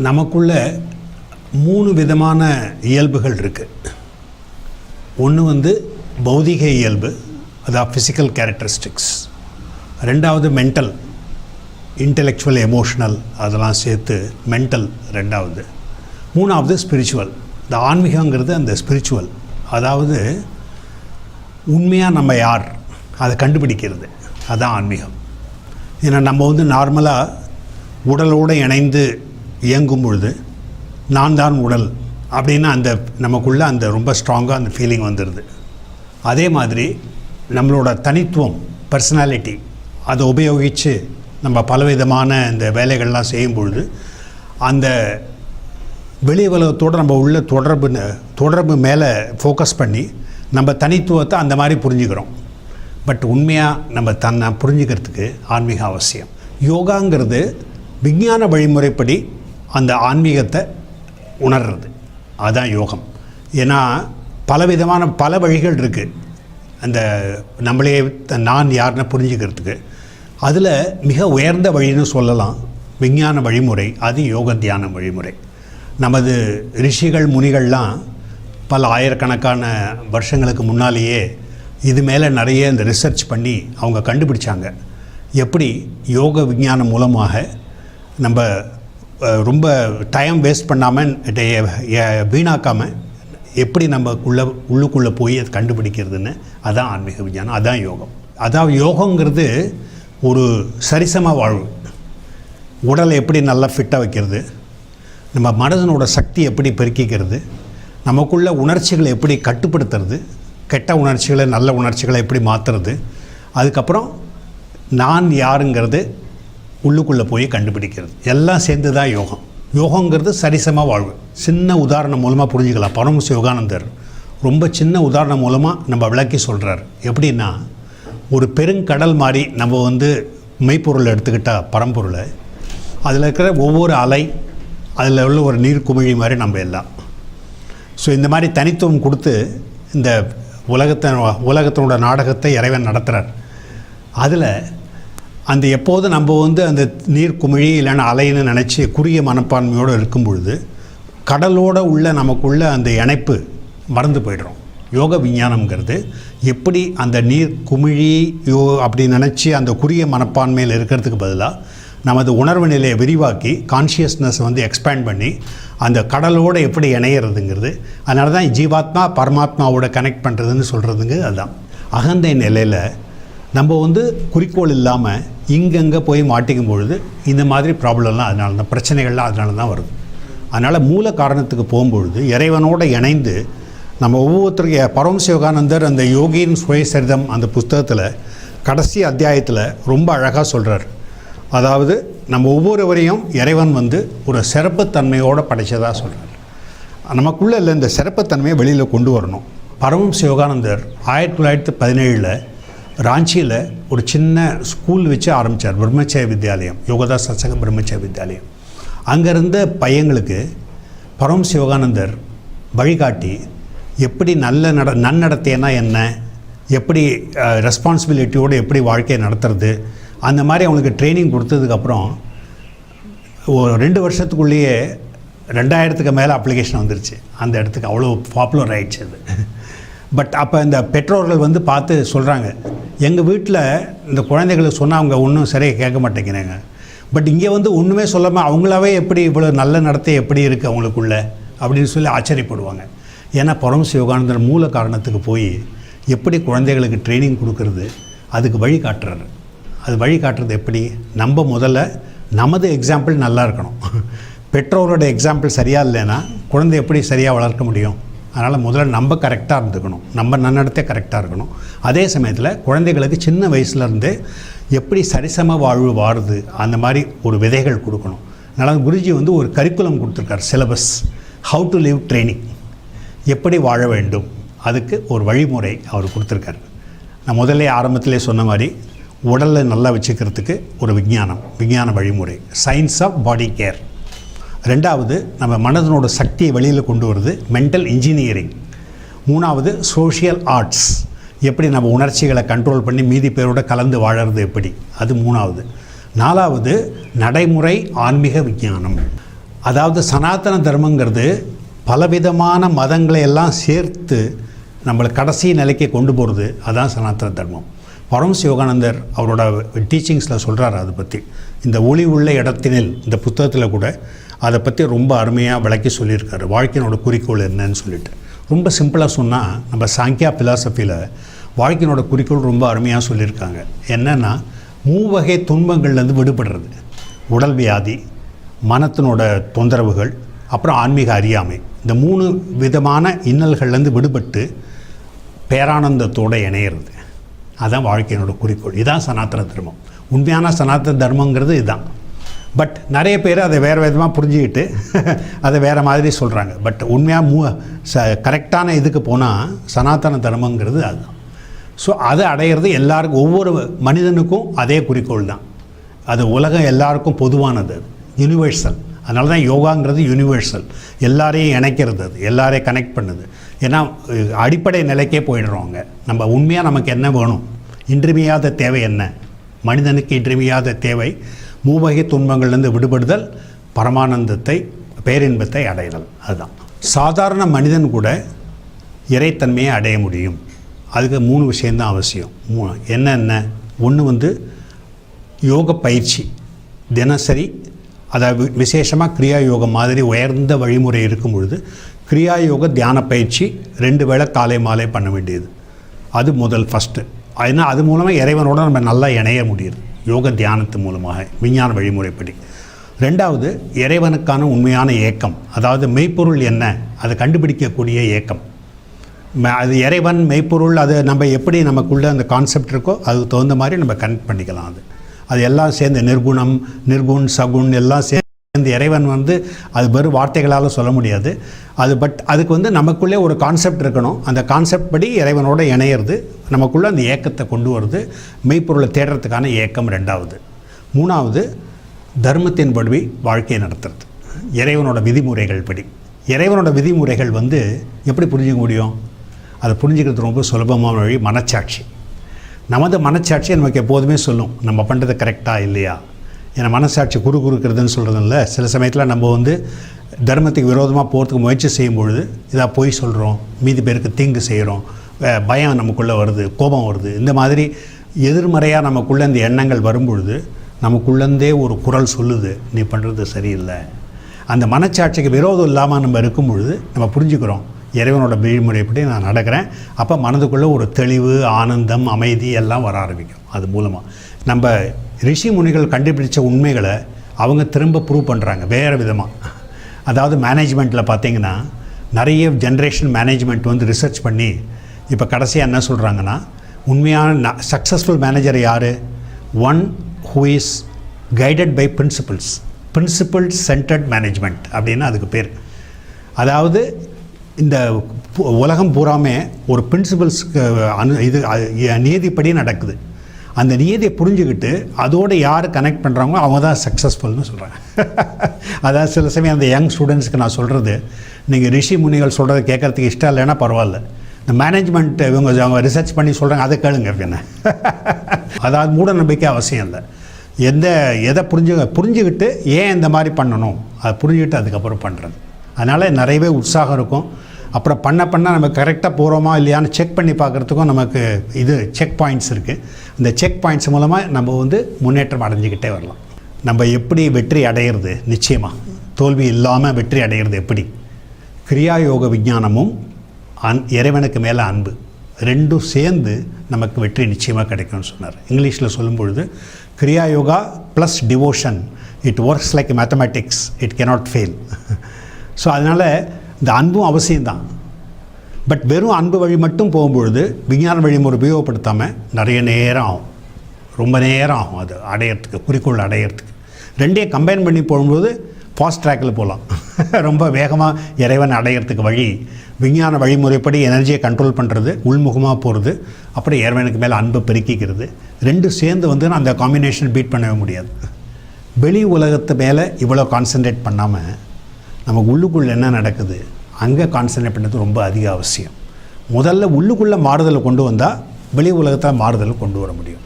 நமக்குள்ள மூணு விதமான இயல்புகள் இருக்குது. ஒன்று வந்து பௌதிக இயல்பு, அதாவது ஃபிசிக்கல் கேரக்டரிஸ்டிக்ஸ். ரெண்டாவது மென்டல், இன்டெலெக்சுவல், எமோஷ்னல், அதெல்லாம் சேர்த்து மென்டல் ரெண்டாவது. மூணாவது ஸ்பிரிச்சுவல். இந்த ஆன்மீகங்கிறது அந்த ஸ்பிரிச்சுவல், அதாவது உண்மையாக நம்ம யார் அதை கண்டுபிடிக்கிறது, அதுதான் ஆன்மீகம். ஏன்னா நம்ம வந்து நார்மலாக உடலோடு இணைந்து இயங்கும் பொழுது நான் தான் உடல் அப்படின்னா அந்த நமக்குள்ளே அந்த ரொம்ப ஸ்ட்ராங்காக அந்த ஃபீலிங் வந்துடுது. அதே மாதிரி நம்மளோட தனித்துவம், பர்சனாலிட்டி, அதை உபயோகித்து நம்ம பலவிதமான இந்த வேலைகள்லாம் செய்யும் பொழுது அந்த வெளி உலகத்தோடு நம்ம உள்ள தொடர்பு மேலே ஃபோக்கஸ் பண்ணி நம்ம தனித்துவத்தை அந்த மாதிரி புரிஞ்சுக்கிறோம். பட் உண்மையாக நம்ம தன்னை புரிஞ்சுக்கிறதுக்கு ஆன்மீகம் அவசியம். யோகாங்கிறது விஞ்ஞான வழிமுறைப்படி அந்த ஆன்மீகத்தை உணர்றது, அதுதான் யோகம். ஏன்னா பலவிதமான பல வழிகள் இருக்குது அந்த நம்மளே நான் யாருன்னு புரிஞ்சுக்கிறதுக்கு. அதில் மிக உயர்ந்த வழின்னு சொல்லலாம் விஞ்ஞான வழிமுறை, அது யோக தியான வழிமுறை. நமது ரிஷிகள் முனிகள்லாம் பல ஆயிரக்கணக்கான வருஷங்களுக்கு முன்னாலேயே இது மேலே நிறைய இந்த ரிசர்ச் பண்ணி அவங்க கண்டுபிடிச்சாங்க. எப்படி யோக விஞ்ஞானம் மூலமாக நம்ம ரொம்ப டைம் வேஸ்ட் பண்ணாமல் வீணாக்காமல் எப்படி நம்ம உள்ளுக்குள்ளே போய் அதை கண்டுபிடிக்கிறதுன்னு, அதான் ஆன்மீக விஞ்ஞானம், அதான் யோகம். அதாவது யோகங்கிறது ஒரு சரிசம வாழ்வு. உடலை எப்படி நல்லா ஃபிட்டாக வைக்கிறது, நம்ம மனதனோட சக்தி எப்படி பெருக்கிக்கிறது, நமக்குள்ள உணர்ச்சிகளை எப்படி கட்டுப்படுத்துறது, கெட்ட உணர்ச்சிகளை நல்ல உணர்ச்சிகளை எப்படி மாற்றுறது, அதுக்கப்புறம் நான் யாருங்கிறது உள்ளுக்குள்ளே போய் கண்டுபிடிக்கிறது, எல்லாம் சேர்ந்து தான் யோகம். யோகங்கிறது சரிசம வாழ்வு. சின்ன உதாரணம் மூலமாக புரிஞ்சுக்கலாம். பரமஹம்ச யோகானந்தர் ரொம்ப சின்ன உதாரணம் மூலமாக நம்ம விளக்கி சொல்கிறார். எப்படின்னா, ஒரு பெருங்கடல் மாதிரி நம்ம வந்து மெய்ப்பொருளை எடுத்துக்கிட்டால் பரம்பொருளை, அதில் இருக்கிற ஒவ்வொரு அலை, அதில் உள்ள ஒரு நீர் குமிழி மாதிரி நம்ம எல்லாம். ஸோ இந்த மாதிரி தனித்துவம் கொடுத்து இந்த உலகத்தினோட நாடகத்தை இறைவன் நடத்துகிறார். அதில் அந்த எப்போது நம்ம வந்து அந்த நீர் குமிழி இல்லைன்னா அலைன்னு நினச்சி குறுகிய மனப்பான்மையோடு இருக்கும் பொழுது கடலோடு உள்ள நமக்குள்ள அந்த இணைப்பு மறந்து போய்டுறோம். யோக விஞ்ஞானம்ங்கிறது எப்படி அந்த நீர் குமிழி அப்படி நினச்சி அந்த குறுகிய மனப்பான்மையில் இருக்கிறதுக்கு பதிலாக நமது உணர்வு நிலையை விரிவாக்கி கான்ஷியஸ்னஸ் வந்து எக்ஸ்பேண்ட் பண்ணி அந்த கடலோடு எப்படி இணையிறதுங்கிறது. அதனால தான் ஜீவாத்மா பரமாத்மாவோட கனெக்ட் பண்ணுறதுன்னு சொல்கிறதுங்க. அதுதான் அகந்தை நிலையில் நம்ம வந்து குறிக்கோள் இல்லாமல் இங்கங்கே போய் மாட்டிக்கும் பொழுது இந்த மாதிரி ப்ராப்ளம்லாம் அதனால தான், பிரச்சனைகள்லாம் அதனால தான் வருது. அதனால் மூல காரணத்துக்கு போகும்பொழுது இறைவனோடு இணைந்து நம்ம ஒவ்வொருத்தருக்கு பரமஹம்ச யோகானந்தர் அந்த யோகியின் சுயசரிதம் அந்த புஸ்தகத்தில் கடைசி அத்தியாயத்தில் ரொம்ப அழகாக சொல்கிறார். அதாவது நம்ம ஒவ்வொருவரையும் இறைவன் வந்து ஒரு சிறப்புத்தன்மையோடு படைச்சதாக சொல்கிறார். நமக்குள்ளே இல்லை இந்த சிறப்புத்தன்மையை வெளியில் கொண்டு வரணும். பரமஹம்ச யோகானந்தர் 1917 ராஞ்சியில் ஒரு சின்ன ஸ்கூல் வச்சு ஆரம்பித்தார், பிரம்மச்சரிய வித்யாலயம், யோகதா சத்சங்க பிரம்மச்சரிய வித்யாலயம். அங்கே இருந்த பையங்களுக்கு பரமஹம்ச யோகானந்தர் வழிகாட்டி எப்படி நன்னடத்தைனா என்ன, எப்படி ரெஸ்பான்சிபிலிட்டியோடு எப்படி வாழ்க்கையை நடத்துறது, அந்த மாதிரி அவங்களுக்கு ட்ரைனிங் கொடுத்ததுக்கப்புறம் ஒரு 2 வருஷத்துக்குள்ளேயே 2000க்கு மேலே அப்ளிகேஷன் வந்துருச்சு. அந்த இடத்துக்கு அவ்வளோ பாப்புலர் ஆகிடுச்சு அது. பட் அப்போ இந்த பெற்றோர்கள் வந்து பார்த்து சொல்கிறாங்க, எங்கள் வீட்டில் இந்த குழந்தைகளுக்கு சொன்னால் அவங்க ஒன்றும் சரியாக கேட்க மாட்டேங்கிறாங்க. பட் இங்கே வந்து ஒன்றுமே சொல்லாமல் அவங்களாவே எப்படி இவ்வளோ நல்ல நடத்தை எப்படி இருக்குது அவங்களுக்குள்ள அப்படின்னு சொல்லி ஆச்சரியப்படுவாங்க. ஏன்னா பரமஹம்ச யோகானந்தர் மூல காரணத்துக்கு போய் எப்படி குழந்தைகளுக்கு ட்ரைனிங் கொடுக்கறது, அதுக்கு வழி காட்டுறாரு. அது வழி காட்டுறது எப்படி, நம்ம முதல்ல நமது எக்ஸாம்பிள் நல்லா இருக்கணும். பெற்றோரோட எக்ஸாம்பிள் சரியாக இல்லைன்னா குழந்தை எப்படி சரியாக வளர்க்க முடியும்? அதனால் முதல்ல நம்ம கரெக்டாக இருந்துக்கணும், நம்ம நன்னடத்தை கரெக்டாக இருக்கணும். அதே சமயத்தில் குழந்தைகளுக்கு சின்ன வயசுலேருந்தே எப்படி சரிசம வாழ்வு வாழுது அந்த மாதிரி ஒரு விதைகள் கொடுக்கணும். அதனால் குருஜி வந்து ஒரு கரிக்குலம் கொடுத்துருக்கார், syllabus, how to live training, எப்படி வாழ வேண்டும், அதுக்கு ஒரு வழிமுறை அவர் கொடுத்துருக்கார். நான் முதல்ல ஆரம்பத்திலே சொன்ன மாதிரி உடலை நல்லா வச்சுக்கிறதுக்கு ஒரு விஞ்ஞான வழிமுறை, சயின்ஸ் ஆஃப் பாடி கேர். ரெண்டாவது நம்ம மனதனோட சக்தியை வெளியில் கொண்டு வருது, மென்டல் இன்ஜினியரிங். மூணாவது சோஷியல் ஆர்ட்ஸ், எப்படி நம்ம உணர்ச்சிகளை கண்ட்ரோல் பண்ணி மீதி பேரோட கலந்து வாழறது எப்படி, அது மூணாவது. நாலாவது நடைமுறை ஆன்மீக விஞ்ஞானம். அதாவது சனாதன தர்மங்கிறது பலவிதமான மதங்களை எல்லாம் சேர்த்து நம்மளை கடைசி நிலைக்கு கொண்டு போகிறது, அதுதான் சனாதன தர்மம். பரமஹம்ச யோகானந்தர் அவரோட டீச்சிங்ஸில் சொல்கிறார் அதை பற்றி. இந்த ஒளி உள்ள இடத்தினில் இந்த புத்தகத்தில் கூட அதை பற்றி ரொம்ப அருமையாக விளக்கி சொல்லியிருக்காரு. வாழ்க்கையினோட குறிக்கோள் என்னன்னு சொல்லிட்டு ரொம்ப சிம்பிளாக சொன்னால், நம்ம சாங்கியா ஃபிலாசபியில் வாழ்க்கையினோட குறிக்கோள் ரொம்ப அருமையாக சொல்லியிருக்காங்க. என்னென்னா, மூவகை துன்பங்கள்லேருந்து விடுபடுறது. உடல் வியாதி, மனத்தினோட தொந்தரவுகள், அப்புறம் ஆன்மீக அறியாமை. இந்த 3 விதமான இன்னல்கள்லேருந்து விடுபட்டு பேரானந்தத்தோடு இணையிறது. அதுதான் வாழ்க்கையினோட குறிக்கோள். இதுதான் சனாதன தர்மம். உண்மையான சனாதன தர்மங்கிறது இதுதான். பட் நிறைய பேர் அதை வேறு விதமாக புரிஞ்சுக்கிட்டு அதை வேறு மாதிரி சொல்கிறாங்க. பட் உண்மையாக கரெக்டான இதுக்கு போனால் சனாதன தர்மங்கிறது அதுதான். ஸோ அதை அடையிறது எல்லாருக்கும், ஒவ்வொரு மனிதனுக்கும் அதே குறிக்கோள் தான். அது உலகம் எல்லாருக்கும் பொதுவானது, அது யூனிவர்சல். அதனால தான் யோகாங்கிறது யூனிவர்சல், எல்லாரையும் இணைக்கிறது, அது எல்லாரையும் கனெக்ட் பண்ணுது. ஏன்னா அடிப்படை நிலைக்கே போயிடுறோங்க. நம்ம உண்மையாக நமக்கு என்ன வேணும், இன்றியமையாத தேவை என்ன, மனிதனுக்கு இன்றியமையாத தேவை மூவகை துன்பங்கள்லேருந்து விடுபடுதல், பரமானந்தத்தை, பேரின்பத்தை அடைதல். அதுதான் சாதாரண மனிதன் கூட இறைத்தன்மையை அடைய முடியும். அதுக்கு 3 விஷயந்தான் அவசியம். என்னென்ன? ஒன்று யோக பயிற்சி தினசரி, அதாவது விசேஷமாக கிரியா யோகம் மாதிரி உயர்ந்த வழிமுறை இருக்கும் பொழுது கிரியா யோக தியான பயிற்சி 2 வேளை காலை மாலை பண்ண வேண்டியது. அது முதல் ஃபஸ்ட்டு. ஏன்னா அது மூலமாக இறைவனோட நம்ம நல்லா இணைய முடியுது, யோக தியானத்து மூலமாக, விஞ்ஞான வழிமுறைப்படி. 2வது இறைவனுக்கான உண்மையான ஏக்கம், அதாவது மெய்ப்பொருள் என்ன, அதை கண்டுபிடிக்கக்கூடிய ஏக்கம். அது இறைவன் மெய்ப்பொருள், அது நம்ம எப்படி நமக்குள்ளே அந்த கான்செப்ட் இருக்கோ அதுக்கு தகுந்த மாதிரி நம்ம கனெக்ட் பண்ணிக்கலாம். அது எல்லாம் சேர்ந்து நிர்குணம், நிர்குண், சகுன் எல்லாம் சேர்ந்து இறைவன் அது வெறும் வார்த்தைகளால் சொல்ல முடியாது. பட் அதுக்கு நமக்குள்ளே ஒரு கான்செப்ட் இருக்கணும். அந்த கான்செப்ட் படி இறைவனோட இணையிறது, நமக்குள்ளே அந்த ஏக்கத்தை கொண்டு வருது, மெய்ப்பொருளை தேடுறதுக்கான ஏக்கம் 2வது. 3வது தர்மத்தின்படி வாழ்க்கையை நடத்துறது, இறைவனோட விதிமுறைகள் படி. இறைவனோட விதிமுறைகள் எப்படி புரிஞ்சிக்க முடியும்? அதை புரிஞ்சுக்கிறது ரொம்ப சுலபமான வழி மனச்சாட்சி. நமது மனச்சாட்சி நமக்கு எப்போதுமே சொல்லும் நம்ம பண்ணுறது கரெக்டாக இல்லையா. ஏன்னா மனசாட்சி குறுக்குறதுன்னு சொல்கிறதில்ல. சில சமயத்தில் நம்ம தர்மத்துக்கு விரோதமாக போகிறதுக்கு முயற்சி செய்யும் பொழுது இதாக பொய் சொல்கிறோம், மீதி பேருக்கு தீங்கு செய்கிறோம், பயம் நமக்குள்ளே வருது, கோபம் வருது. இந்த மாதிரி எதிர்மறையாக நமக்குள்ளே இந்த எண்ணங்கள் வரும்பொழுது நமக்குள்ளேருந்தே ஒரு குரல் சொல்லுது, நீ பண்ணுறது சரியில்லை. அந்த மனச்சாட்சிக்கு விரோதம் இல்லாமல் நம்ம இருக்கும் பொழுது நம்ம புரிஞ்சுக்கிறோம், இறைவனோட விழிமுறைப்படி நான் நடக்கிறேன். அப்போ மனதுக்குள்ளே ஒரு தெளிவு, ஆனந்தம், அமைதி எல்லாம் வர ஆரம்பிக்கும். அது மூலமாக நம்ம ரிஷி முனிகள் கண்டுபிடிச்ச உண்மைகளை அவங்க திரும்ப ப்ரூவ் பண்ணுறாங்க வேறு விதமாக. அதாவது மேனேஜ்மெண்ட்டில் பார்த்திங்கன்னா நிறைய ஜென்ரேஷன் மேனேஜ்மெண்ட் ரிசர்ச் பண்ணி இப்போ கடைசியாக என்ன சொல்கிறாங்கன்னா, உண்மையான சக்ஸஸ்ஃபுல் மேனேஜர் யார்? One who is guided by principle centered management அப்படின்னு அதுக்கு பேர். அதாவது இந்த உலகம் பூராமே ஒரு பிரின்சிபல்ஸ்க்கு நீதிப்படி நடக்குது. அந்த நீதியை புரிஞ்சுக்கிட்டு அதோடு யார் கனெக்ட் பண்ணுறாங்களோ அவங்க தான் சக்ஸஸ்ஃபுல்னு சொல்கிறாங்க. அதாவது சில சமயம் அந்த யங் ஸ்டூடெண்ட்ஸ்க்கு நான் சொல்கிறது, நீங்கள் ரிஷி முனிகள் சொல்கிறத கேட்குறதுக்கு இஷ்டம் இல்லைன்னா பரவாயில்ல, இந்த மேனேஜ்மெண்ட் அவங்க ரிசர்ச் பண்ணி சொல்கிறாங்க அதை கேளுங்க அப்படின்னு. அதாவது மூட நம்பிக்கை அவசியம் இல்லை. எதை புரிஞ்சுக்கிட்டு ஏன் இந்த மாதிரி பண்ணணும் அதை புரிஞ்சுக்கிட்டு அதுக்கப்புறம் பண்ணுறது. அதனால் நிறையவே உற்சாகம் இருக்கும். அப்புறம் பண்ண நம்ம கரெக்டாக போகிறோமா இல்லையான்னு செக் பண்ணி பார்க்குறதுக்கும் நமக்கு செக் பாயிண்ட்ஸ் இருக்குது. இந்த செக் பாயிண்ட்ஸ் மூலமாக நம்ம முன்னேற்றம் அடைஞ்சிக்கிட்டே வரலாம். நம்ம எப்படி வெற்றி அடையிறது, நிச்சயமாக தோல்வி இல்லாமல் வெற்றி அடையிறது எப்படி? கிரியா யோக விஞ்ஞானமும் இறைவனுக்கு மேலே அன்பு 2ம் சேர்ந்து நமக்கு வெற்றி நிச்சயமாக கிடைக்கும்னு சொன்னார். இங்கிலீஷில் சொல்லும் பொழுது Kriya Yoga plus devotion, it works like mathematics, it cannot fail. So அதனால் இந்த அன்பும் அவசியம்தான். பட் வெறும் அன்பு வழி மட்டும் போகும்பொழுது விஞ்ஞான வழிமுறை உபயோகப்படுத்தாமல் நிறைய நேரம் ஆகும், ரொம்ப நேரம் ஆகும் அது அடையிறதுக்கு, குறிக்கோள் அடையிறதுக்கு. 2ஐயும் கம்பைன் பண்ணி போகும்போது ஃபாஸ்ட் ட்ராக்கில் போகலாம். ரொம்ப வேகமாக இறைவன் அடையிறதுக்கு வழி விஞ்ஞான வழிமுறைப்படி எனர்ஜியை கண்ட்ரோல் பண்ணுறது, உள்முகமாக போகிறது, அப்புறம் இறைவனுக்கு மேலே அன்பை பெருக்கிக்கிறது. 2 சேர்ந்து அந்த காம்பினேஷன் பீட் பண்ணவே முடியாது. வெளி உலகத்து மேலே இவ்வளோ கான்சன்ட்ரேட் பண்ணாமல் நமக்கு உள்ளுக்குள்ளே என்ன நடக்குது அங்கே கான்சன்ட்ரேட் பண்ணுறது ரொம்ப அதிக அவசியம். முதல்ல உள்ளுக்குள்ளே மாறுதலை கொண்டு வந்தால் வெளி உலகத்தில் மாறுதலை கொண்டு வர முடியும்.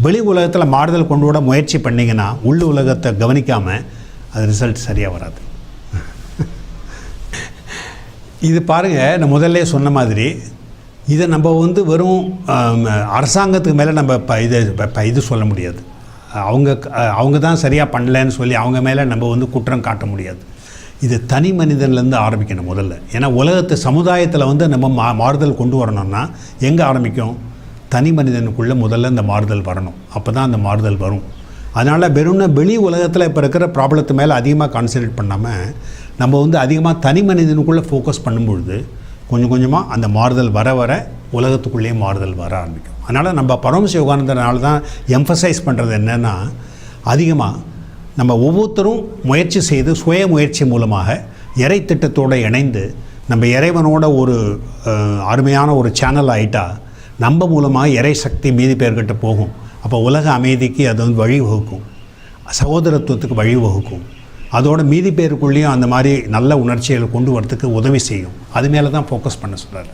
வெளி உலகத்தில் மாறுதல் கொண்டு வர முயற்சி பண்ணிங்கன்னா உள் உலகத்தை கவனிக்காமல் அது ரிசல்ட் சரியாக வராது. இது பாருங்கள், நான் முதல்ல சொன்ன மாதிரி இதை நம்ம வந்து வெறும் அரசாங்கத்துக்கு மேலே நம்ம இது சொல்ல முடியாது. அவங்க தான் சரியாக பண்ணலன்னு சொல்லி அவங்க மேலே நம்ம வந்து குற்றம் காட்ட முடியாது. இது தனி மனிதன்லேருந்து ஆரம்பிக்கணும் முதல்ல. ஏன்னா சமுதாயத்தில் வந்து நம்ம மாறுதல் கொண்டு வரணும்னா எங்கே ஆரம்பிக்கும்? தனி மனிதனுக்குள்ளே முதல்ல இந்த மாறுதல் வரணும். அப்போ தான் அந்த மாறுதல் வரும். அதனால் வெளி உலகத்தில் இப்போ இருக்கிற ப்ராப்ளத்து மேலே அதிகமாக கான்சன்ட்ரேட் பண்ணாமல் நம்ம வந்து அதிகமாக தனி மனிதனுக்குள்ளே ஃபோக்கஸ் பண்ணும்பொழுது கொஞ்சம் கொஞ்சமாக அந்த மாறுதல் வர வர உலகத்துக்குள்ளேயே மாறுதல் வர ஆரம்பிக்கும். அதனால் நம்ம பரமஹம்ச யோகானந்தனால தான் எம்ஃபசைஸ் பண்ணுறது என்னென்னா, அதிகமாக நம்ம ஒவ்வொருத்தரும் முயற்சி செய்து சுய முயற்சி மூலமாக இறை திட்டத்தோடு இணைந்து நம்ம இறைவனோட ஒரு அருமையான ஒரு சேனல் ஆகிட்டா நம்ம மூலமாக இறை சக்தி மீதி பேர்கிட்ட போகும். அப்போ உலக அமைதிக்கு அது வந்து வழிவகுக்கும், சகோதரத்துவத்துக்கு வழிவகுக்கும். அதோட மீதி பேருக்குள்ளேயும் அந்த மாதிரி நல்ல உணர்ச்சிகளை கொண்டு வரத்துக்கு உதவி செய்யும். அது மேலே தான் ஃபோக்கஸ் பண்ண சொல்கிறாரு.